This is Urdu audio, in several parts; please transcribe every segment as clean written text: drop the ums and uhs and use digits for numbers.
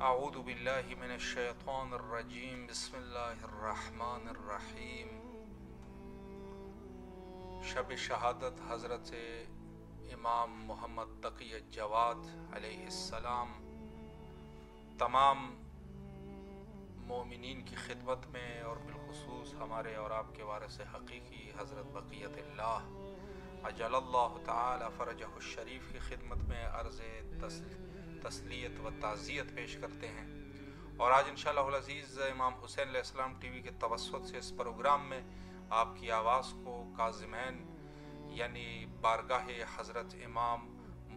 اعوذ باللہ من الشیطان الرجیم بسم اللہ الرحمن الرحیم۔ شب شہادت حضرت امام محمد تقی الجواد علیہ السلام تمام مومنین کی خدمت میں اور بالخصوص ہمارے اور آپ کے وارث حقیقی حضرت بقیت اللہ عجل اللہ تعالی فرجہ الشریف کی خدمت میں عرض تسلیت و تعزیت پیش کرتے ہیں۔ اور آج انشاءاللہ العزیز امام حسین علیہ السلام ٹی وی کے توسط سے اس پروگرام میں آپ کی آواز کو کاظمین یعنی بارگاہ حضرت امام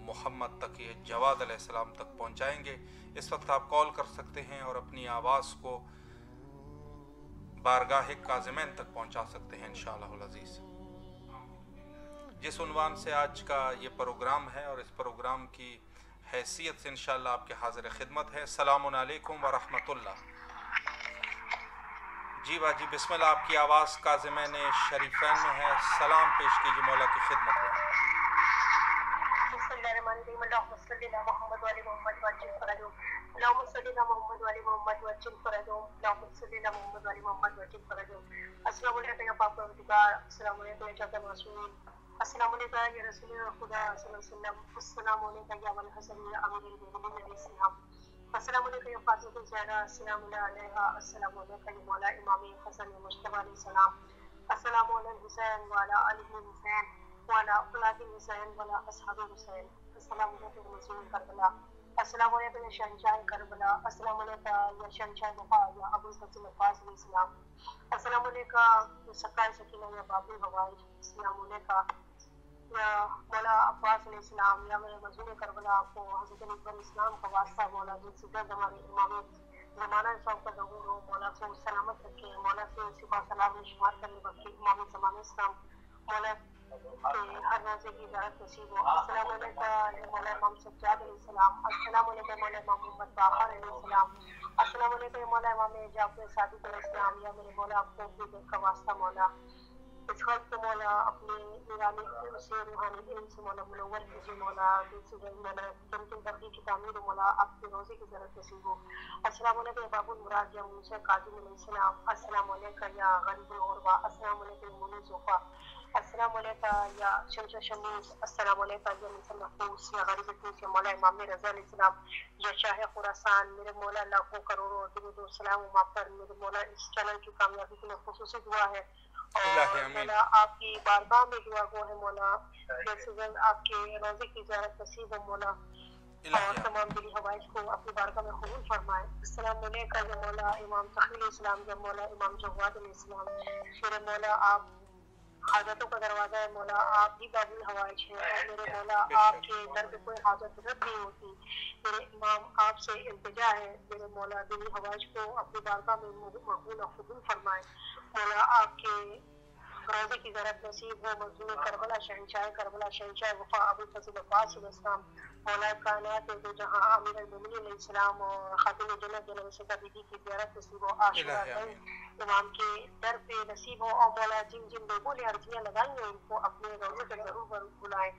محمد تقی جواد علیہ السلام تک پہنچائیں گے۔ اس وقت آپ کال کر سکتے ہیں اور اپنی آواز کو بارگاہ کاظمین تک پہنچا سکتے ہیں انشاءاللہ العزیز۔ جس عنوان سے آج کا یہ پروگرام ہے اور اس پروگرام کی حیثیت سے انشاءاللہ آپ کے حاضر خدمت ہے، السلام علیکم ورحمۃ اللہ۔ جی باجی بسم اللہ، آپ کی آواز کاظمین شریفین میں ہے، سلام پیش کیجیے مولا کی خدمت میں۔ بسم اللہ الرحمن الرحیم، اللہم صلی علی محمد وعلی محمد وعجل فرجہم، اللہم صلی علی محمد وعلی محمد وعجل فرجہم، اللہم صلی علی محمد وعلی محمد وعجل فرجہم۔ السلام علیکم یا پاک پروردگار، السلام علیکم یا جاتے معصومین، السلام علیکم یا رسول خدا صلی اللہ علیہ وسلم، السلام علیکم یا ابوالحسن یا امیر المؤمنین علیہ السلام، السلام علیکم یا فاطمہ الزہرا السلام علیہا، السلام علیکم یا مولا امام حسن مجتبی علیہ السلام، السلام علی الحسین وعلی آل الحسین وعلی اولاد الحسین وعلی اصحاب الحسین، السلام علیکم رسول کربلا، السلام علیکم یا شہنشاہ کربلا، السلام علیکم یا شہنشاہ وفا یا ابو الفضل عباس علیہ السلام، السلام علیکم یا سکائے سکینہ یا باب الحوائج، السلام علیکم یا مولا عباس علیہ السلام، یا میرے مظلوم کربلا آپ کو حضرت اکبر اسلام کا واسطہ مولا جن سے درد ہمارے امام زمانہ اسلام کا ظہور ہو، مولا کو سلامت رکھے، مولا سے صفا سلام میں شمار کرنے بخشے امام زمانہ اسلام، مولا کے ہر روزے کی زیارت نصیب ہو۔ السلام علیکم یا مولا امام سجاد علیہ السلام، السلام علیکم مولا امام محمد باقر علیہ السلام، السلام علیکم مولا امام جعفر صادق علیہ السلام، یا میرے مولا آپ کو اپنے دل کا واسطہ مولا اس وقت مولا اپنے نورانی علم سے روحانی علم سے مولا منور کیجیے، مولا دل سے دل مولا تمکن تبلیغ کی تعمیر ہو، مولا آپ کے روزے کی ضرورت نصیب ہو۔ السلام علیکم یا باب المراد یا موسیٰ کاظم علیہ السلام، السلام علیکم یا غریب الغربا، السلام علیکم یا منی صوفا، السلام علیکم یا شمس شمیس، السلام علیکم یا مثل محفوظ یا غریب الفوس یا مولا امام رضا علیہ السلام یا شاہ خراسان، میرے مولا لاکھوں کروڑوں درود و سلام و پر میرے مولا اس چینل کی کامیابی کے لیے خصوصی دعا ہے، اور مولا آپ کی بارگاہ میں دعا گو ہے مولا جیسے جلد آپ کے روزے کی زیارت نصیب ہو مولا، اور تمام دلی حوائج کو اپنی بارگاہ میں قبول فرمائے۔ السلام علیکم یا مولا امام تقی علیہ السلام، یا مولا امام جواد علیہ السلام، میرے مولا آپ حاجتوں کا دروازہ ہے، مولا آپ ہی باب الحوائج ہیں، اور میرے مولا آپ کے در پہ کوئی حاجت رد نہیں ہوتی، میرے امام آپ سے التجا ہے، میرے مولا دلی حوائج کو اپنی بارگاہ میں مقبول اور قبول فرمائے، مولا آپ کے روزے کی زیارت نصیب ہو، مظلوم کربلا شہنشاہ کربلا شہنشاہ وفا ابو الفضل عباس علیہ السلام، مولا کائنات دو جہاں امیر المومنین علیہ السلام اور خاتم جنت جنرل سیدہ بیوی کی زیارت نصیب ہو، عاشورہ امام کے در پہ نصیب ہو، اور مولا جن جن لوگوں نے عرضیاں لگائی ہیں ان کو اپنے روزے پہ ضرور بلائیں،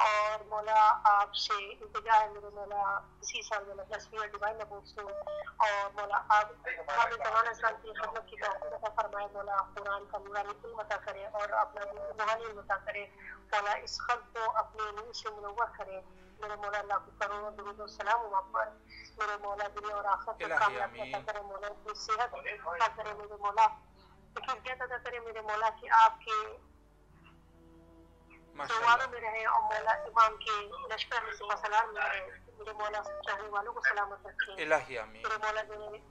اور مولا آپ سے التجا ہے میرے مولا اسی سال میں تصویر ڈیوائن نبوت سے، اور مولا آپ ہمارے زمانہ اسلام کی خدمت کی توفیق عطا فرمائے، مولا قرآن کا نورانی علم عطا کرے اور اپنا روحانی علم عطا کرے، مولا اس خلق کو اپنے نور سے منور کرے، میرے مولا اللہ کو کروڑوں درود و سلام وہاں پر، میرے مولا دنیا اور آخرت میں کامیابی عطا کرے، مولا اپنی صحت عطا کرے، میرے مولا کیفیت عطا کرے، میرے مولا کہ آپ کے دوبارہ میں رہے اور مولا امام کے لشکر میں سے مسلار میں رہے. میرے مولا چاہنے والوں کو سلامت رکھے. الہی آمین. میرے مولا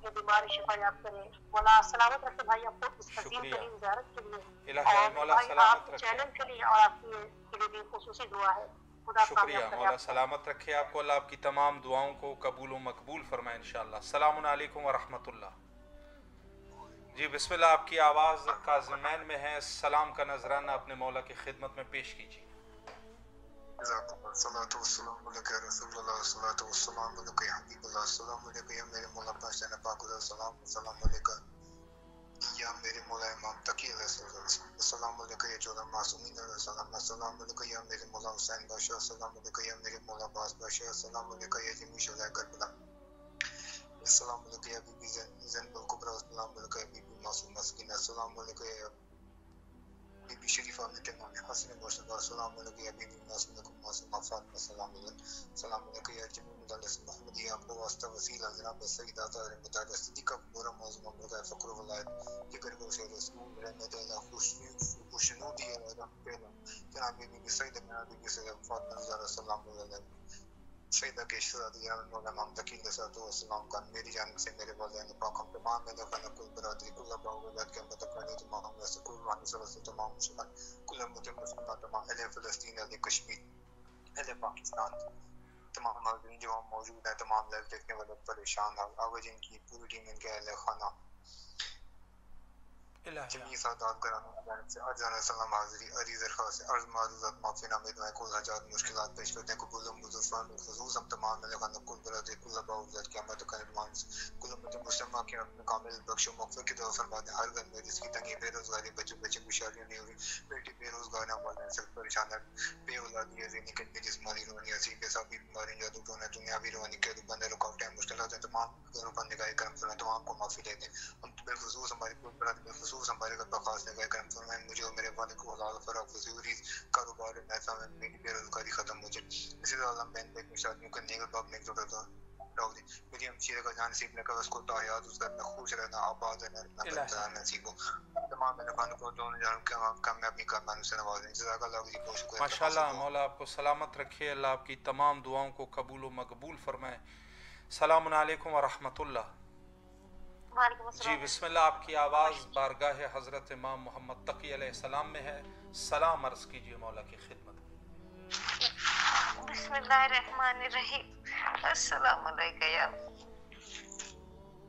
جو بیمار شفا یاب کرے. مولا سلامت رکھے بھائی آپ کو اس عظیم ترین زیارت کے لیے. الہی مولا سلامت رکھے. چینل کے لیے اور آپ کے لیے خصوصی دعا ہے. شکریہ. مولا سلامت رکھے آپ کو. اللہ آپ کی تمام دعاؤں کو قبول و مقبول فرمائے انشاءاللہ. السلام علیکم ورحمۃ اللہ. جی بسم اللہ. آپ کی آواز کاظمین میں ہے. سلام کا نذرانہ اپنے مولا کی خدمت میں پیش کیجیے. الصلاۃ والسلام علیک رسول اللہ. الصلاۃ والسلام علیک حبیب اللہ. السلام علیکم یا میرے مولا پاشا پاک خدا. السلام علیکم یا میرے مولا امام تقی علیہ السلام. السلام علیکم یا چودہ معصومین علیہ السلام. السلام علیکم یا میرے مولا حسین بادشاہ. السلام علیکم یا میرے مولا عباس بادشاہ. السلام علیکم یا جمی شہداء کربلا. السلام علیکم یا بی بی زینب الکبریٰ. السلام علیکم یا بی بی معصوم مسکینہ. السلام علیکم یا بی بی شریفہ بنت امام حسن مرشدہ. السلام علیکم یا بی بی معصومہ فاطمہ. السلام علیکم. السلام علیکم یا جمی مدلس محمد. یا آپ کو واسطہ وسیلہ جناب سیدہ طاہرہ مطہرہ صدیقہ برا موضوع مملکہ فخر ولایت ذکر کو سے رسول رحمت اللہ خوشنودی رحمت اللہ جناب بی بی سیدہ بی بی سیدہ فاطمہ زہرا. السلام علیکم سیدہ کے شہزادی مولا امام تقی علیہ السلام کا میری جانب سے میرے والدین پاک ہم تمام میں خانہ کل برادری کل باولاد کے متقانی تمام ویسے کل روحانی سے تمام مسلمان کل مسلمان تمام اہل فلسطین اہل کشمیر اہل پاکستان تمام حاضرین جو ہم موجود ہیں تمام لائف دیکھنے والے پریشان ہیں آگے جن کی پوری ٹیم ان کے اہل خانہ جمعی سعادات کرانے کی جانب سے ارجان سلام حاضری عریض درخواست عرض معروضات معافی نامے دعائیں کل حاجات مشکلات پیش کرتے ہیں قبول و مظفران بالخصوص ہم تمام ملے خانہ کل برادری کل باولاد قیامت کا نرمان کل امت مسلمہ کے اپنے کامل بخش و مغفرت کی دعا فرما دیں. ہر گھر میں جس کی تنگی بے روزگاری بچے کو شادیاں نہیں ہوئی بیٹی بے روزگار والدین سے پریشان ہے بے اولادی ہے ذہنی قلبی جسمانی روحانی حسین بے سابی بیماری جادو ٹونا دنیاوی روحانی قید بندے رکاوٹیں مشکلات ہیں تمام گھروں پر نگاہ کرم فرمائیں تمام کو معافی دے دیں. ہم بالخصوص ہماری پوری برادری بالخصوص ہمارے گھر پر خاص نگاہ کرم فرمائیں. مجھے اور میرے والد کو حلال فراغ فضولی کاروبار ایسا میں میری بے روزگاری ختم ہو جائے. اسی طرح عالم بہن بیک میں شادیوں کا نیک باپ نیک ڈاکٹر ڈاک دی میری ہمشیرہ کا جان نصیب نے کہا اس کو تاحیات اس گھر میں خوش رہنا آباد رہنا اپنا گھر نصیب ہو. تمام میرے خانوں کو دونوں جانوں کے کامیابی کارمانوں سے نواز دیں. جزاک اللہ کی بہت شکریہ. ماشاءاللہ. مولا آپ کو سلامت رکھے. اللہ آپ کی تمام دعاؤں کو قبول و مقبول فرمائے. السلام علیکم ورحمۃ اللہ. جی بسم اللہ. آپ کی آواز بارگاہ حضرت امام محمد تقی علیہ السلام میں ہے. سلام عرض کیجیے مولا کی خدمت میں. بسم اللہ الرحمن الرحیم. السلام علیکم یا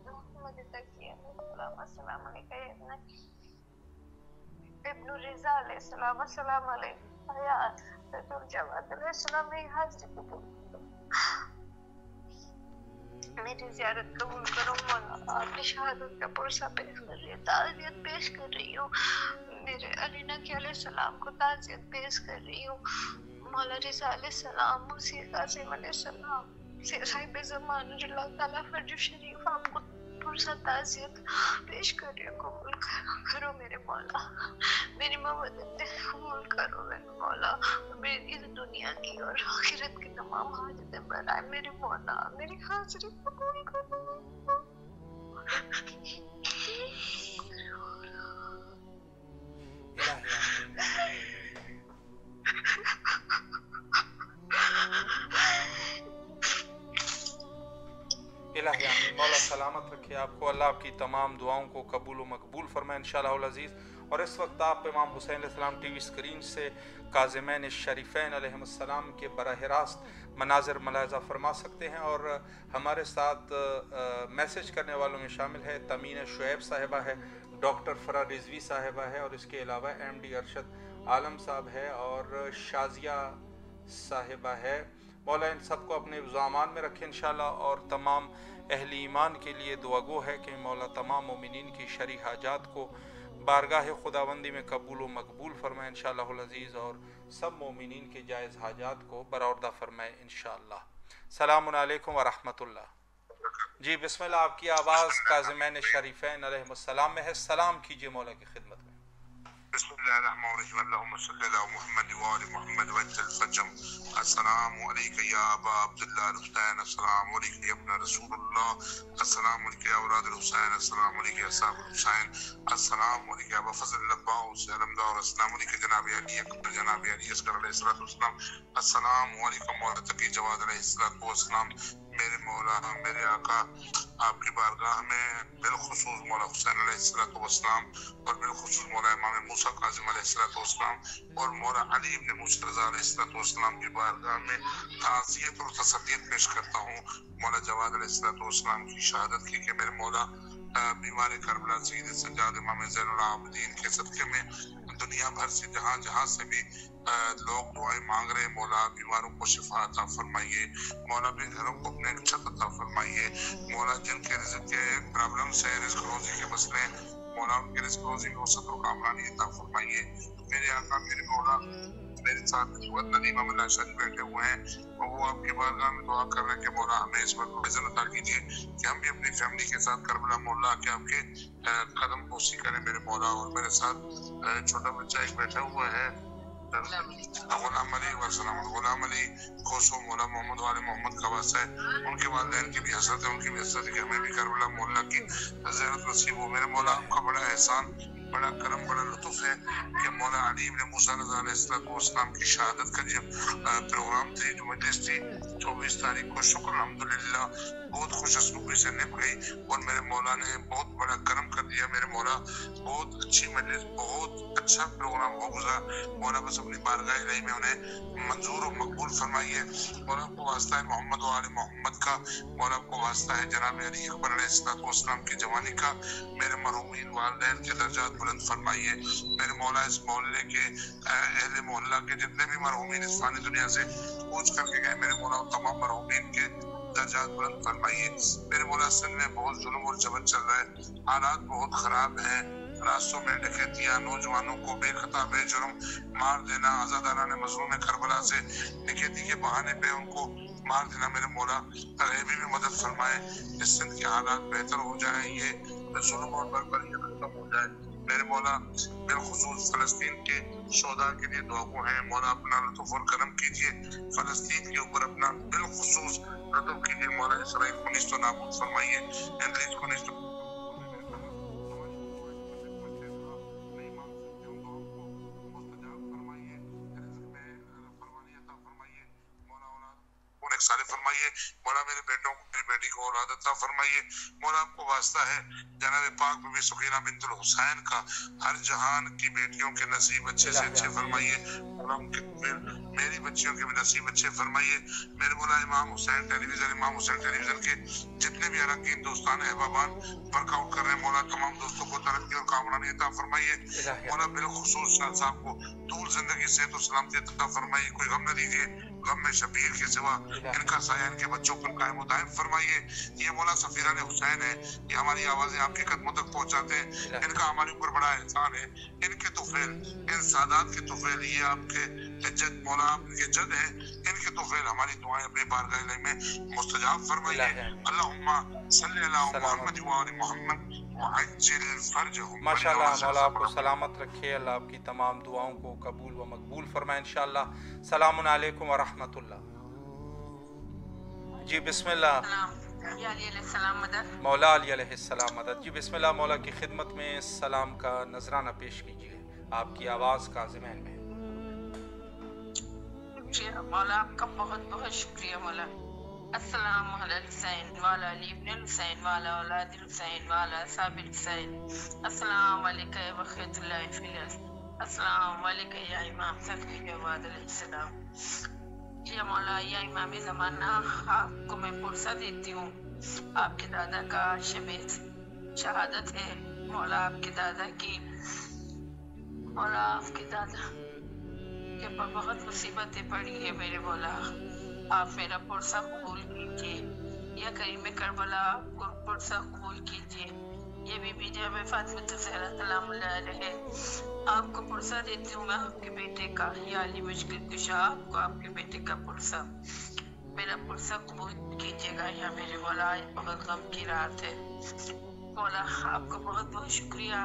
محمد تقی علیہ السلام. السلام علیکم یا ابن رضا علیہ السلام. السلام علیکم یا حضرت الجواد علیہ السلام. میری حاضری قبول میری زیارت قبول کرو مولا. آپ کی شہادت کا پرسہ پیش کر رہی ہوں تعزیت پیش کر رہی ہوں. میرے علی نقی علیہ السلام کو تعزیت پیش کر رہی ہوں. مولا رضا علیہ السلام موسی قاسم علیہ السلام صاحب زمان اللہ تعالیٰ فرج شریف آپ کو پرسہ تعزیت پیش کر رہی ہوں. قبول کرو میرے مولا. میری مودت قبول کرو میرے مولا. میری اس دنیا کی اور آخرت کی تمام حاجتیں برائے میرے مولا. میری حاضری قبول کرو. الہی آمین. مولا سلامت رکھے آپ کو. اللہ آپ کی تمام دعاؤں کو قبول و مقبول فرمائے انشاءاللہ العزیز. اور اس وقت آپ امام حسین علیہ السلام ٹی وی اسکرین سے کاظمین الشریفین علیہ السلام کے براہ راست مناظر ملاحظہ فرما سکتے ہیں. اور ہمارے ساتھ میسج کرنے والوں میں شامل ہے تمین شعیب صاحبہ ہے, ڈاکٹر فرا رضوی صاحبہ ہے, اور اس کے علاوہ ایم ڈی ارشد عالم صاحب ہے, اور شازیہ صاحبہ ہے. مولا ان سب کو اپنے زامان میں رکھے انشاءاللہ. اور تمام اہل ایمان کے لیے دعا گو ہے کہ مولا تمام مومنین کی شرعی حاجات کو بارگاہ خداوندی میں قبول و مقبول فرمائے انشاءاللہ العزیز, اور سب مومنین کے جائز حاجات کو برآوردہ فرمائے انشاءاللہ. السلام علیکم ورحمۃ اللہ. جی بسم اللہ. آپ کی آواز کاظمین شریفین علیہ السلام میں ہے. سلام کیجیے مولا کی خدمت میں. بسم الله الرحمن الرحيم اللهم صل على محمد وآل محمد وعجل الفجر. السلام عليك يا أبا عبد الله الحسين، السلام عليك يا ابن رسول الله، السلام عليك يا أولاد الحسين، السلام عليك يا صاحب الحسين، السلام عليك يا أبا فضل العباس علم دار، السلام عليك جناب علي أكبر، جناب علي اصغر علیہ الصلوۃ والسلام، السلام علیکم مولا تقی جواد علیہ الصلوۃ والسلام. میرے مولا میرے آقا آپ کی بارگاہ میں بالخصوص مولا حسین علیہ الصلوۃ والسلام اور بالخصوص مولا امام موسیٰ کاظم علیہ الصلوۃ والسلام اور مولا علی ابن موسیٰ رضا علیہ الصلوۃ والسلام کی بارگاہ میں تعزیت اور تسلیت پیش کرتا ہوں مولا جواد علیہ الصلوۃ والسلام کی شہادت کی کہ میرے مولا بیمار کربلا سید سجاد امام زین العابدین کے صدقے میں دنیا بھر سے جہاں جہاں سے بھی لوگ دعائیں مانگ رہے، مولا بیماروں کو شفا عطا فرمائیے، مولا بے گھروں کو اپنے چھت عطا فرمائیے، مولا جن کے رزق کے پرابلم سے رزق روزی کے مسئلے، مولا ان کے رزق روزی میں وسعت و کامرانی عطا فرمائیے. میرے آقا میرے مولا میرے ساتھ ندیم امام شریف بیٹھے ہوئے ہیں اور وہ آپ کی بارگاہ میں دعا کر رہے ہیں کہ مولا ہمیں اس وقت عزت عطا کیجیے کہ ہم بھی اپنی فیملی کے ساتھ کربلا مولا کے آپ کے قدم بوسی کریں میرے مولا. اور میرے ساتھ چھوٹا بچہ ایک بیٹھا ہوا ہے غلام علی وسلام، غلام علی کوسو مولا محمد والے محمد کا واسطہ ہے، ان کے والدین کی بھی حسرت ہے، ان کی بھی حسرت ہے کہ ہمیں بھی کربلا مولا کی زیارت نصیب ہو. میرے مولا آپ کا بڑا احسان، بڑا کرم، بڑا لطف ہے کہ مولا علی ابن موسیٰ رضا علیہ الصلوۃ والسلام کی شہادت کا جو پروگرام تھی، جو مجلس تھی 24 تاریخ کو، شکر الحمدللہ بہت خوش اسلوبی سے نپ گئی اور میرے مولا نے بہت بڑا کرم کر دیا. میرے مولا بہت اچھی مجلس، بہت اچھا پروگرام ہو گزرا. مولا بس اپنی بارگاہ الہی میں انہیں منظور و مقبول فرمائیے. مولا آپ کو واسطہ ہے محمد و آل محمد کا، مولا آپ کو واسطہ ہے جناب علی اکبر علیہ الصلوۃ والسلام کی جوانی کا، میرے مرحومین والدین کے درجات بلند فرمائیے. میرے مولا اس محلے کے اہل محلہ کے جتنے بھی مرحومین اس فانی دنیا سے کوچ کر کے گئے، میرے مولا تمام مرحومین کے درجات بلند فرمائیے. میرے مولا سن میں بہت ظلم اور جبر چل رہا ہے، حالات بہت خراب ہیں، راستوں میں ڈکیتیاں، نوجوانوں کو بے خطا بے جرم مار دینا، آزادارانہ مظلوم کربلا سے ڈکیتی کے بہانے پہ ان کو مار دینا. میرے مولا غیبی میں مدد فرمائے، اس سندھ کے حالات بہتر ہو جائیں، یہ ظلم اور بربریت ختم ہو جائے. میرے مولا بالخصوص فلسطین کے شہداء کے لیے دعا کو ہیں، مولا اپنا لطف اور کرم کیجیے، فلسطین کے اوپر اپنا بالخصوص لطف کیجیے. مولا اسرائیل کو نیست و نابود فرمائیے، انگریز کو نیست سارے فرمائیے. مولا میرے بیٹوں کو، میری بیٹی کو اولاد عطا فرمائیے. مولا آپ کو واسطہ ہے جناب پاک بی بی سکینہ بنت الحسین کا، ہر جہان کی بیٹیوں کے نصیب اچھے سے اچھے فرمائیے. مولا ان کے میری بچیوں کے بھی نصیب اچھے فرمائیے. میرے مولا امام حسین ٹیلی ویژن، امام حسین ٹیلی ویژن کے جتنے بھی اراکین دوستان احبابان ورک آؤٹ کر رہے ہیں، مولا تمام دوستوں کو ترقی اور کامرانی عطا فرمائیے. مولا بالخصوص شاہ صاحب کو طول زندگی، صحت و سلامتی عطا فرمائیے، کوئی غم نہ دیجیے، غم میں شبیر کے سوا ان کا سایہ ان کے بچوں پر قائم و دائم فرمائیے. یہ مولا سفیران حسین ہے، یہ ہماری آوازیں آپ کے قدموں تک پہنچاتے ہیں، ان کا ہمارے اوپر بڑا احسان ہے. ان کے طفیل، ان سادات کے طفیل، یہ آپ کے جد مولا آپ کے جد ہیں، ان کے طفیل ہماری دعائیں اپنی بارگاہ الہی میں مستجاب فرمائیے. اللہم صلی علی محمد و آل محمد وعجل فرجہم. ماشاءاللہ مولا آپ کو سلامت رکھے، اللہ آپ کی تمام دعاؤں کو قبول و مقبول فرمائے انشاءاللہ. السلام علیکم ورحمۃ اللہ. جی بسم اللہ. مولا علی علیہ السلام مدد. جی بسم اللہ، مولا کی خدمت میں سلام کا نذرانہ پیش کیجیے، آپ کی آواز کا ذہن میں. جی مولا آپ کا بہت بہت شکریہ مولا. السلام علی الحسین وعلی علی ابن الحسین وعلی اولاد الحسین وعلی اصحاب الحسین. السلام علیکم یا بقیت اللہ فی الارض. السلام علیکم یا امام تقی جواد علیہ السلام. یا مولا یا امام زمانہ، آپ کو میں پرسہ دیتی ہوں، آپ کے دادا کا شب شہادت ہے مولا. آپ کے دادا کی، مولا آپ کے دادا کے پر بہت مصیبتیں پڑی ہے میرے مولا. آپ میرا پرسہ قبول کیجیے، یا کریم کربلا آپ کو پرسہ قبول کیجیے. یہ بی بی جناب فاطمہ الزہرا سلام اللہ علیہ، آپ کو پرسہ دیتی ہوں میں آپ کے بیٹے کا، یا علی مشکل کشا، آپ کو آپ کے بیٹے کا پرسہ، میرا پرسہ قبول کیجیے گا. یا میرے مولا آج بہت غم کی رات ہے مولا. آپ کو بہت بہت شکریہ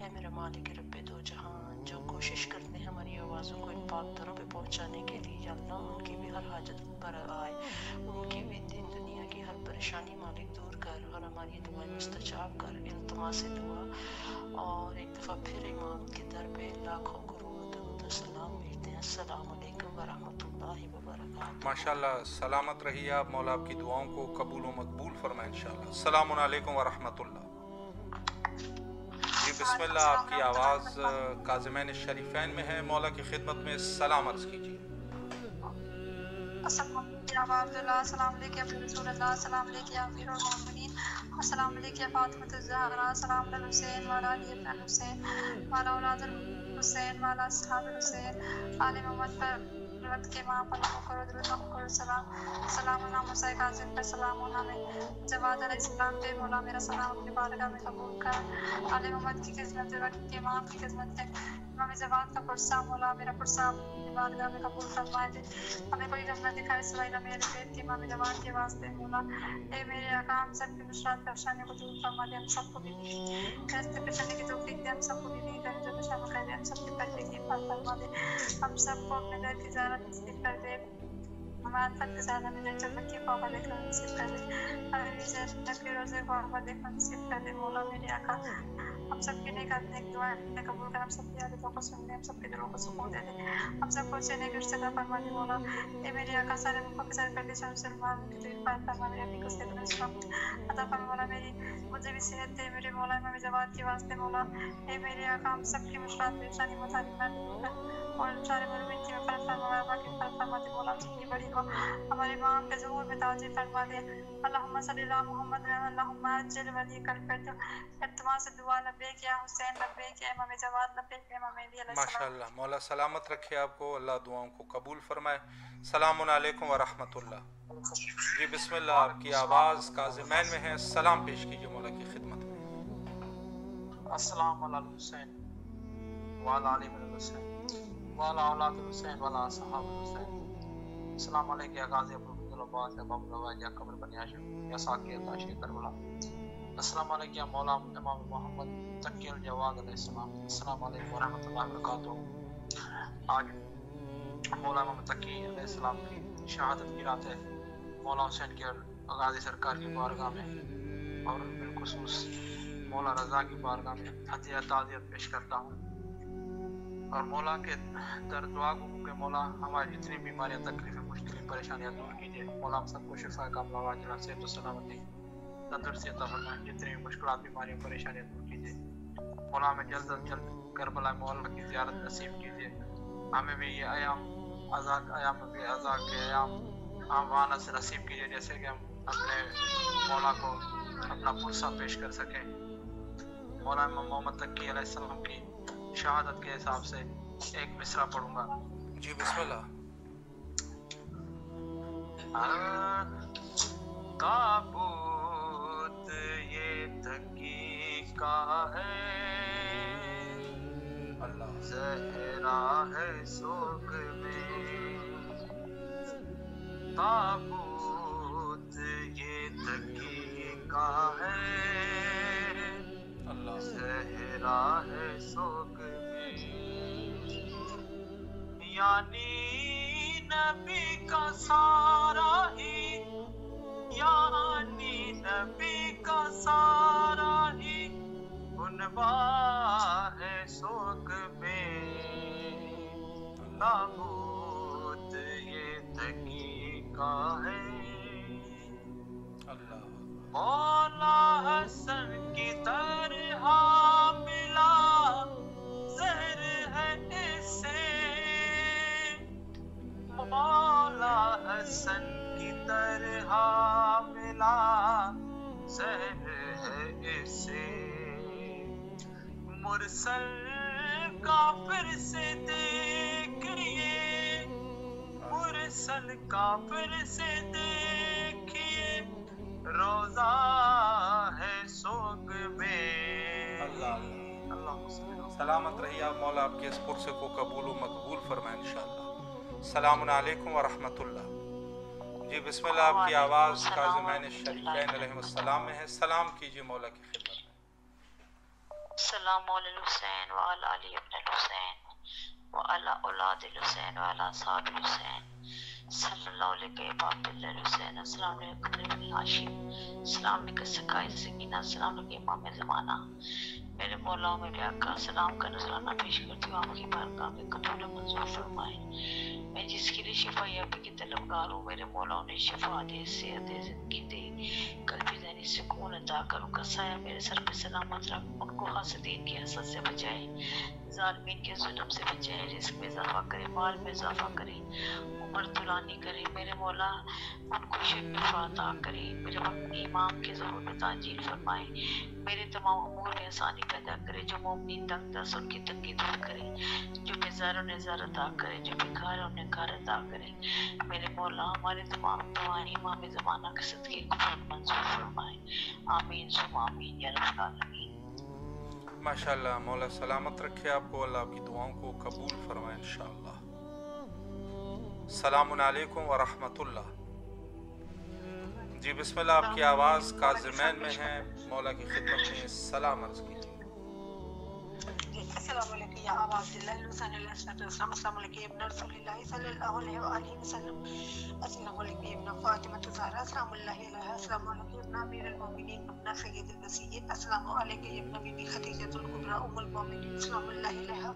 اے میرا مالک رب دو جہان، جو کوشش کرتے ہیں ہماری آوازوں کو ان پاک دروں پہ پہنچانے کے لیے، یا اللہ ان کی بھی ہر حاجت پر آئے، ان کی بھی دین دنیا کی ہر پریشانی مالک دور کر، اور ہماری دعائیں مستجاب کر۔ التماس دعا، اور ایک دفعہ پھر امام کے در پہ لاکھوں کرور درود و سلام بھیجتے ہیں۔ السلام علیکم ورحمۃ اللہ وبرکاتہ۔ ماشاءاللہ، سلامت رہیے آپ، مولا آپ کی دعاؤں کو قبول و مقبول فرمائے انشاءاللہ۔ السلام علیکم ورحمۃ اللہ۔ جی بسم اللہ، آپ کی آواز کاظمین الشریفین میں ہے، مولا کی خدمت میں سلام عرض کیجیے۔ السلام علیکم یا ابا عبداللہ، السلام علیکم یا رسول اللہ، السلام علیکم یا امیر المومنین، السلام علیکم یا فاطمۃ الزہرا، السلام علی الحسین وعلی علی ابن الحسین وعلی اولاد الحسین وعلی اصحاب الحسین، آل محمد پر رحمت کے ماں پر کرو درود و سلام، سلام علی موسیٰ کاظم پر، سلام علی جواد علیہ السلام پہ، مولا میرا سلام اپنی بارگاہ میں قبول کر۔ آل محمد کی خدمت وقت کے ماں کی خدمت ہے، امام جواد کا پرسہ، مولا میرا پرسہ اپنی بارگاہ میں قبول فرمائے دے، ہمیں کوئی غم نہ دکھائے سوائے میرے پیٹ کے امام جواد کے واسطے، مولا اے میرے آقا ہم سب کی مشکلات پریشانیوں کو دور فرما دے، ہم سب کو بھی راستے پہ چلنے کی توفیق دے، ہم سب کو بھی نہیں کرے جو نشہ کر دے، ہم سب کے پردے کی حفاظت فرما دے، ہم سب کو اپنے در کی زیارت نصیب کر دے، ہمارے تک کے زیادہ میں جنت کی خوابہ دیکھنا نصیب کر دے، ہمیں بھی جنت کے روزے خوابہ دیکھنا نصیب کر دے، مولا میرے آقا ہم سب کے نیک نیک دعائیں اپنے قبول کر، ہم سب کی عادتوں کو سن لے، ہم سب کے دلوں کو سکون دے دے، ہم سب کو اچھے نیک رشتے عطا فرما دے، مولا اے میرے آقا سارے ملکوں کے سارے پردیسوں مسلمان کی دل پر فرما، میرے ابھی کو صحت و سلامت عطا فرما، مولا میری مجھے بھی صحت دے، میرے مولا امام جواد کے واسطے، مولا اے میرے آقا ہم سب کی مشکلات پریشانی مطالب دور کر، اور سارے مرمین کی مغفرت فرما، باقی مغفرت فرما دے، مولا سب کی بڑی کو ہمارے امام کے ظہور میں توجہ فرما دے، اللہم صلی اللہ محمد اللہم عجل ولی کر دو، التماس دعا لبیک یا حسین لبیک یا امام جواد لبیک یا امام علی علیہ السلام۔ ماشاءاللہ، مولا سلامت رکھے آپ کو، اللہ دعاؤں کو قبول فرمائے۔ السلام علیکم ورحمۃ اللہ۔ جی بسم اللہ، آپ کی آواز کاظمین میں ہے، سلام پیش کیجیے مولا کی خدمت میں۔ السلام علی الحسین وعلی علی الحسین وعلی اولاد الحسین وعلی اصحاب الحسین، السلام علیکم یا غازی ابو العباس یا باب الواج یا قبر بنی ہاشم یا ساقی عطاشی کربلا، السلام علیکم یا مولا امام محمد تقی الجواد علیہ السلام، السلام علیکم ورحمۃ اللہ وبرکاتہ۔ آج مولا امام تقی علیہ السلام کی شہادت کی رات ہے، مولا حسین کے غازی سرکار کی بارگاہ میں اور بالخصوص مولا رضا کی بارگاہ میں ہدیہ تعزیت پیش کرتا ہوں، اور مولا کے در دعا گو کہ مولا ہماری جتنی بیماریاں تکلیفیں مشکلیں پریشانیاں دور کیجیے، مولا ہم سب کو شفا کاملہ واجلہ صحت و سلامتی تندرستی عطا فرمائے، جتنی بھی مشکلات بیماریاں پریشانیاں دور کیجیے، مولا ہمیں جلد از جلد کربلا مولا کی زیارت نصیب کیجیے، ہمیں بھی یہ ایام ازا کے ایام وہاں سے نصیب کیجیے، جیسے کہ ہم اپنے مولا کو اپنا پرسہ پیش کر سکیں۔ مولا امام محمد تقی علیہ السلام کی شہادت کے حساب سے ایک مصرع پڑھوں گا۔ جی بسم اللہ۔ تابوت یہ تقی کا ہے، اللہ زہرا ہے سوگ میں، تابوت یہ تقی کا ہے، اللہ زہرا ہے سوگ میں، یعنی نبی کا سارا ہی، یعنی نبی کا سارا ہی عنوان ہے سوگ میں، تابوت یہ تقی کا ہے، اللہ مولا حسن کی طرح ملا زہر ہے اس سے، مولا حسن کی طرح ملا زہر ہے اس سے، مرسل کافر سے دیکھیے، مرسل کافر سے دیکھیے، روزہ ہے سوگ میں، اللہ اللہ سلامت رہیے آپ، مولا آپ کے اس پرسے کو قبول و مقبول فرمائے انشاءاللہ۔ السلام علیکم ورحمۃ اللہ۔ جی بسم اللہ، آپ کی آواز کاظمین الشریفین علیہ السلام میں ہے، سلام کیجیے مولا کی خدمت میں۔ السلام علی الحسین وعلی علی ابن الحسین وعلی اولاد الحسین وعلی اصحاب الحسین صلی اللہ علیہ باب اللہ الحسین. السلام علیکم ابن ہاشم. السلام علیکم سکائے سکینہ. السلام علیکم امام زمانہ. میرے مولا میرے آقا سلام کا نذرانہ پیش کرتی ہوں آپ کی بارگاہ میں قبول منظور فرمائے. میں جس کے لیے شفا یابی کی طلبگار ہوں میرے مولا انہیں شفا دے، صحت دے، زندگی دے، قلبی ذہنی سکون عطا کر، ان کا سایہ میرے سر پہ سلامت رکھ، ان کو حاسدین کی حسد سے بچائے، ظالمین کے ظلم سے بچائے، رزق میں اضافہ کرے، مال میں اضافہ کرے، عمر طولانی کرے میرے مولا، ان کو شفا عطا کرے، میرے وقت امام کے ظہور میں تعجیل فرمائے، میرے تمام امور میں آسانی پیدا کرے، جو مومنین تنگ دست ان کی تنگی دور کرے، جو بیزار انہیں زار عطا کرے، جو بیکار ہے انہیں کار عطا کرے میرے مولا. ہمارے تمام دعائیں امام زمانہ کے صدقے قبول منظور فرمائے. آمین ثم آمین یا رب العالمین. ماشاءاللہ. مولا سلامت رکھے آپ کو، اللہ آپ کی دعاؤں کو قبول فرمائے انشاءاللہ. السلام علیکم ورحمۃ اللہ. جی بسم اللہ. آپ کی آواز کاظمین میں ہے، مولا کی خدمت میں سلام عرض کیجیے. السلام علیکم یا ابا عبداللہ الحسین علیہ السلام. السلام علیکم ابن رسول اللہ صلی اللہ علیہ وآلہ وسلم. السلام علیکم ابن فاطمہ الزہرا سلام اللہ علیہا. السلام علیکم ابن امیر المومنین ابن سید الوصیین. السلام علیکم ابن بی بی خدیجہ الکبریٰ ام المومنین سلام اللہ علیہا.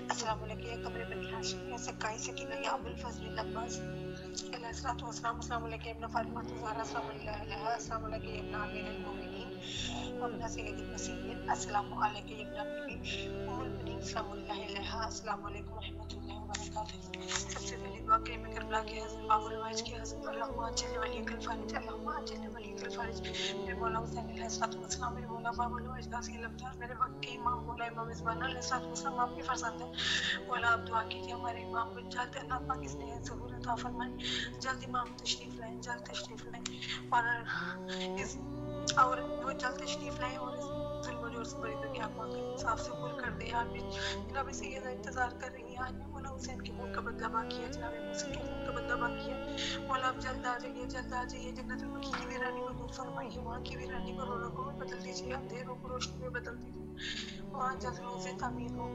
السلام علیکم یا قمر بنی ہاشم یا سکائی سکینہ یا ابو الفضل العباس علیہ الصلوۃ والسلام. السلام علیکم ابن فاطمہ الزہرا سلام اللہ علیہا. السلام علیکم ابن امیر المومنین ابن سید الوصیین. السلام علیکم ابن بی بی ام المؤمنین السلام اللہ علیہ. السلام علیکم ورحمۃ اللہ وبرکاتہ. سب سے پہلے دعا کہ میں کربلا کے حضرت باب الوائج کے حضرت اللہم اجل ولی الفارج اللہم اجل ولی الفارج میرے مولا حسین علیہ السلام میرے مولا باب الوائج غازی الابدار میرے وقت کے امام مولا امام زمانہ علیہ السلام آپ کے فرزند ہیں. مولا آپ دعا کیجیے ہمارے امام کو جلد اللہ پاک اس نے ظہور عطا فرمائے، جلد امام تشریف لائیں، جلد تشریف لائیں اور وہ جلد تشریف لائیں اور اس ظلم و جور سے بڑی دنیا کو صاف سے پور کر دے. آج بھی جناب سیدہ انتظار کر رہی ہیں، آج بھی مولا حسین کے خون کا بدلہ باقی ہے، جناب حسین کے خون کا بدلہ باقی ہے. مولا آپ جلد آ جائیے، جلد آ جائیے. جنت المکی کی ویرانی کو دور فرمائیے، وہاں کی ویرانی کو رونقوں میں بدل دیجیے، اندھیروں کو روشنی میں بدل دیجیے، وہاں جلد روزے تعمیر ہو.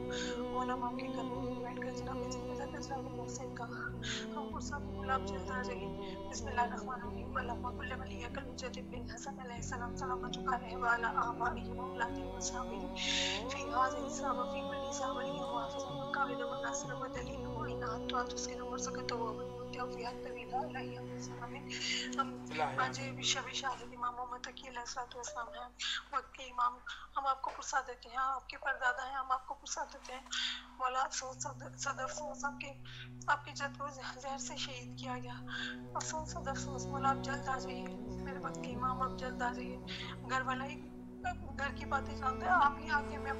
مولا آپ کے قدموں میں بیٹھ کر جناب جناب حسین کا ہم کو سب مولا آپ جلد آ جائیے. بسم اللہ الرحمن الرحیم. اللہم کل ولی کل مجدد بن حسن علیہ السلام سلامت علیہ وعلی آبائہ واولادہ وصحبہ فی هذه الساعة وفی کل ساعة ولی وحافظ وقابل وناصر ودلیل وإن أنت تسكن ورزقت ومن فی الطویل علیہ السلام. ہم آج شب شہادت امام محمد تقی علیہ السلام ہیں، وقت کے امام. ہم آپ کو پرسا دیتے ہیں، آپ کے پردادا ہیں، ہم آپ کو پرسا دیتے ہیں. مولا افسوس صد افسوس آپ کے جد کو زہر سے شہید کیا گیا. افسوس صد افسوس. مولا آپ جلد آ جائیے میرے وقت کے امام، آپ جلد آ جائیے. گھر والا ہی گھر کی باتیں جانتے ہیں، آپ ہی آگے میں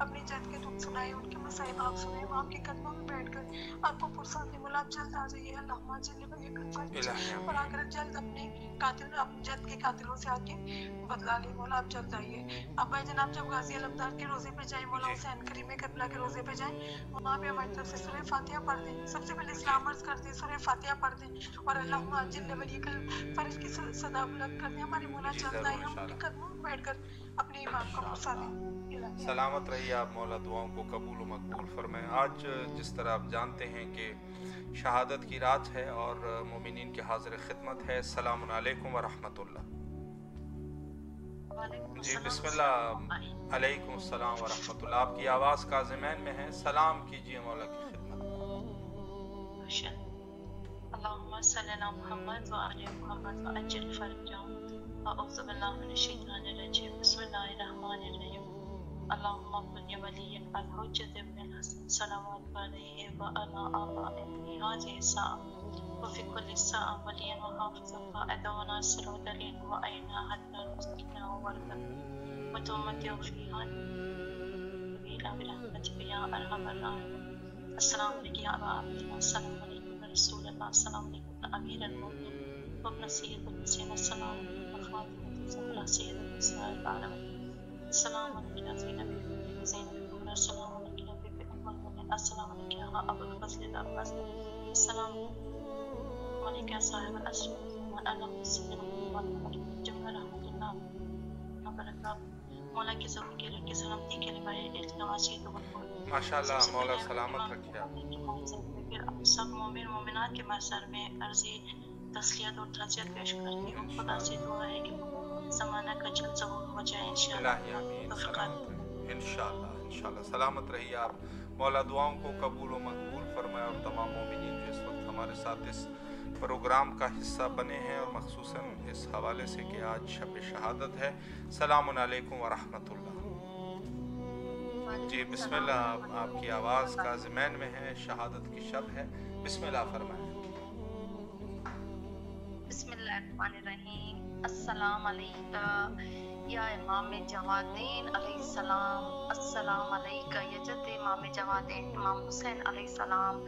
اپنی جد کے دکھ سنائے، ان کے مسائل آپ سنیں، آپ کے قدموں میں بیٹھ کر آپ کو پرسا دیں. مولا آپ جلد آ جائیے. اللہم جل ولی کل اور آ کر جلد اپنے قاتل اپنے جد کے قاتلوں سے آ کے بدلا لے. مولا آپ جلد آئیے. اب بھائی جناب جب غازی الابدار کے روزے پہ جائیں، مولا حسین کریم کربلا کے روزے پہ جائیں، وہاں پہ ہماری طرف سے سورہ فاتحہ پڑھ دیں. سب سے پہلے اسلام عرض کر دیں، سورہ فاتحہ پڑھ دیں اور اللہم جل ولی کل فرض کی صدا بلند کر دیں. ہمارے مولا جلد آئے، ہم ان کے قدموں میں بیٹھ کر اپنے امام کو پرسا دیں. سلامت رہیے آپ. مولا دعاؤں کو قبول و مقبول فرمائیں. آج جس طرح آپ جانتے ہیں کہ شہادت کی رات ہے اور مومنین کی حاضر خدمت ہے. السلام علیکم ورحمۃ اللہ. جی بسم اللہ. علیکم السلام ورحمۃ اللہ. آپ کی آواز کاظمین میں ہے، سلام کیجیے مولا کی خدمت. اللہم صلی علی محمد وعلی محمد وعجل فرجهم. اعوذ باللہ من الشیطان الرجیم. بسم اللہ الرحمن الرحیم. اللہم کن ولی الحجۃ ابن الحسن صلوات علیہ وعلی آبائہ فی هذه الساعة وفی کل ساعة ولیا وحافظا قائدا وناصرا ودلیلا وأعنا حتى نسكنه وردا وتمتع فيها طويلا برحمتك يا أرحم الراحمين. السلام علیکم یا ابا عبداللہ. السلام علیکم رسول اللہ. السلام علیکم امیر المؤمنین وابن سید الحسین. السلام علیکم خاتمۃ الزہرا سید النساء العالمین. السلام علیکم زینب زینب الکبریٰ. السلام علیکم بی بی ام المؤمنین. السلام علیکم ابو الفضل العباس. السلام علیکم صاحب الاسر وعلی السلام علیکم جمع رحمۃ اللہ وبرکاتہ. مولا کے ضرور کے رکھ کے سلامتی کے لیے بڑے التماس سے تو ماشاءاللہ مولا سلامت رکھے آپ. سب مومن مومنات کے محضر میں عرضی تسلیت اور تعزیت پیش کرتی ہوں. خدا سے دعا ہے کہ زمانہ کا جلد ظہور ہو جائے انشاءاللہ. الہی آمین. سلامت رہیے انشاءاللہ سلامت رہیے آپ. مولا دعاؤں کو قبول و مقبول فرمائے اور تمام مومنین جو اس وقت ہمارے ساتھ اس پروگرام کا حصہ بنے ہیں اور مخصوصاً اس حوالے سے کہ آج شب شہادت ہے. السلام علیکم ورحمۃ اللہ. جی بسم اللہ. آپ کی آواز کاظمین میں ہے. شہادت کی شب ہے. بسم اللہ فرمائیں. بسم اللہ الرحمن الرحیم. السلام علیکہ یا امام جوادین علیہ السلام. السلام علیکہ یا جد امام جوادین امام حسین علیہ السلام.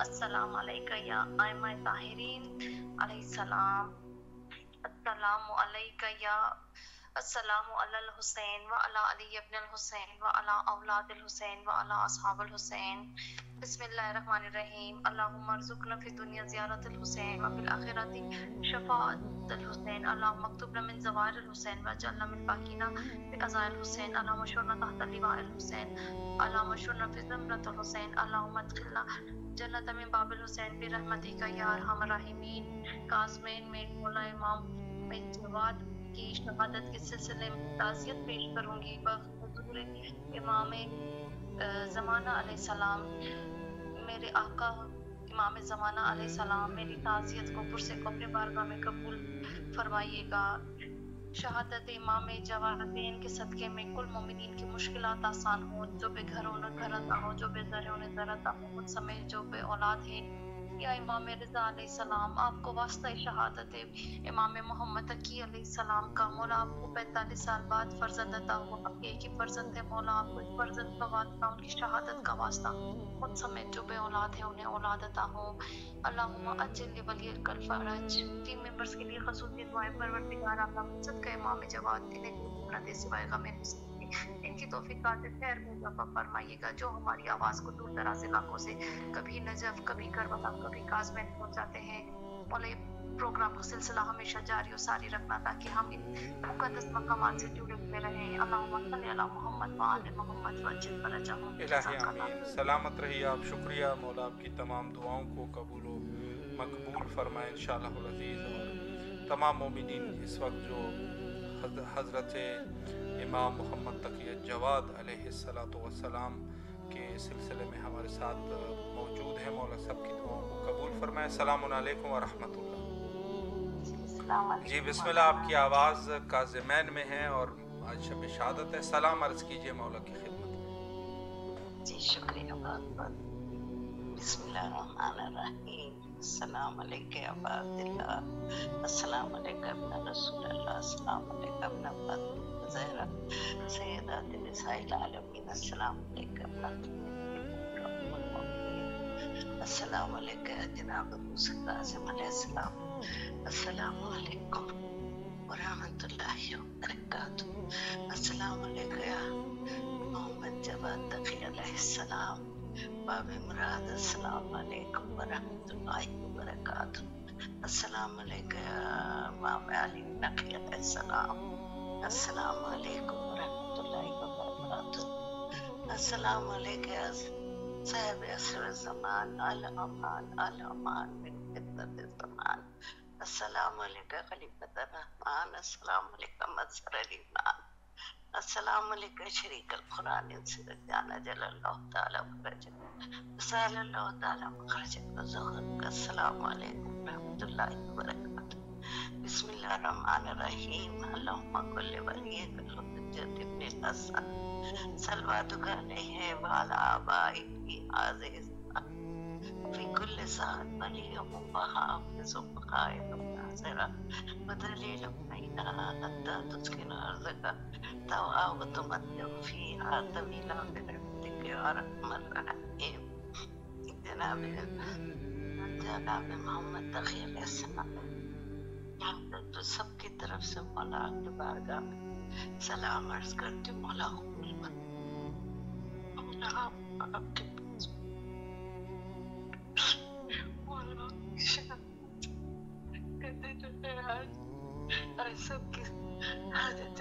السلام علیکہ یا ائمہ طاہرین علیہ السلام. السلام علیکہ یا السلام علی الحسین وعلی علی ابن الحسین وعلی اولاد الحسین وعلی اصحاب الحسین. بسم اللہ الرحمن الرحیم. اللہم ارزقنا فی الدنیا زیارت الحسین وفی الآخرۃ شفاعت الحسین. اللہم اکتبنا من زوائر الحسین واجعلنا من باقین بعزاء الحسین. اللہم اشرنا تحت لواء الحسین. اللہم اشرنا فی زمرۃ الحسین. اللہم ادخلنا جنت من باب الحسین برحمتک یا ارحم الراحمین. قاسمین میں مولا امام میں جواد کی شہادت کے سلسلے میں تعزیت پیش کروں گی بحضور امام زمانہ علیہ السلام. میرے آقا امام زمانہ علیہ السلام میری تعزیت کو پرسے کو اپنے بارگاہ میں قبول فرمائیے گا. شہادت امام جوادین کے صدقے میں کل مومنین کی مشکلات آسان ہوں. جو بے گھر ہونا گھر عطا ہو, جو بے زر ہونے زر عطا ہو, مجھ سمیت جو بے اولاد ہے. یا امام رضا علیہ السلام آپ کو واسطہ شہادت امام محمد تقی علیہ السلام کا. مولا آپ کو 45 سال بعد فرزند عطا ہوا. آپ کے ایک ہی فرزند ہے. مولا آپ کو فرزند کا واسطہ ان کی شہادت کا واسطہ خود سمیت جو بے اولاد ہے انہیں اولاد عطا ہو. اللہم اجل ولی الفرج. ٹیم ممبرز کے لیے خصوصی دعائیں. پروردگار آپ صدقہ امام جواد نے نہ دے سوائے غم حسین. ان کی توفیقات خیر میں اضافہ فرمائیے گا. جو ہماری آواز کو دور دراز علاقوں سے کبھی نجف کبھی کربلا کبھی کاظمین پہنچاتے ہیں, مولا پروگرام کا سلسلہ ہمیشہ جاری و ساری رکھنا تاکہ ہم ان مقدس مقامات سے جڑے ہوئے رہیں. اللہم صلی علی محمد وآل محمد وجل فرجہم. الہی آمین. سلامت رہیے آپ. شکریہ. مولا آپ کی تمام دعاؤں کو قبول و مقبول فرمائے انشاءاللہ العزیز. اور تمام مومنین اس وقت جو حضرت امام محمد تقی جواد علیہ السلام کے سلسلے میں ہمارے ساتھ موجود ہیں, مولا سب کی دعاؤں کو قبول فرمائے. السلام علیکم ورحمۃ اللہ. جی بسم اللہ. آپ کی آواز کاظمین میں ہے اور آج شب شہادت ہے. سلام عرض کیجئے مولا کی خدمت میں. جی شکریہ بہت بہت. بسم اللہ الرحمن الرحیم. السلام علیکم عباد اللہ. السلام علیکم ابن رسول اللہ. السلام علیکم ابن فاطمہ زہرا سیدات نساء العالمین. السلام علیکم السلام علیکم جناب موسیٰ کاظم علیہ السلام. السلام علیکم ورحمۃ اللہ وبرکاتہ. السلام علیکم یا محمد جواد تقی علیہ السلام باب مراد. السلام علیکم ورحمۃ اللہ وبرکاتہ. السلام علیکم یا امام علی نقی علیہ السلام. السلام علیکم ورحمۃ اللہ وبرکاتہ. السلام علیکم یا صاحب عصر الزمان الامان الامان من فتنة الزمان. السلام علیکم خلیفۃ الرحمن. السلام علیکم مظہر الایمان. السلام علیکم شریک القرآن سیدنا جل اللہ تعالی فرجہ وسال اللہ تعالی مخرجہ وزہرک. السلام علیکم ورحمۃ اللہ وبرکاتہ. بسم اللہ الرحمن الرحیم. اللہم کل ولیک الحجۃ ابن الحسن صلواتک علیہ وعلی آبائک فی ہذہ الساعۃ فی کل ساعۃ ولی وحافظ وقائد ناصرہ ودلیل معینہ حتی تسکن ارضک طوعا وتمتع فیہا طویلا برحمتک یا ارحم الراحمین. جناب محمد تقی علیہ السلام تو سب کی طرف سے مولا کی بارگاہ میں سلام عرض کرتی ہوں. مولا مولا آپ کے مولا کہتے جو ہے آج سب کی حاجت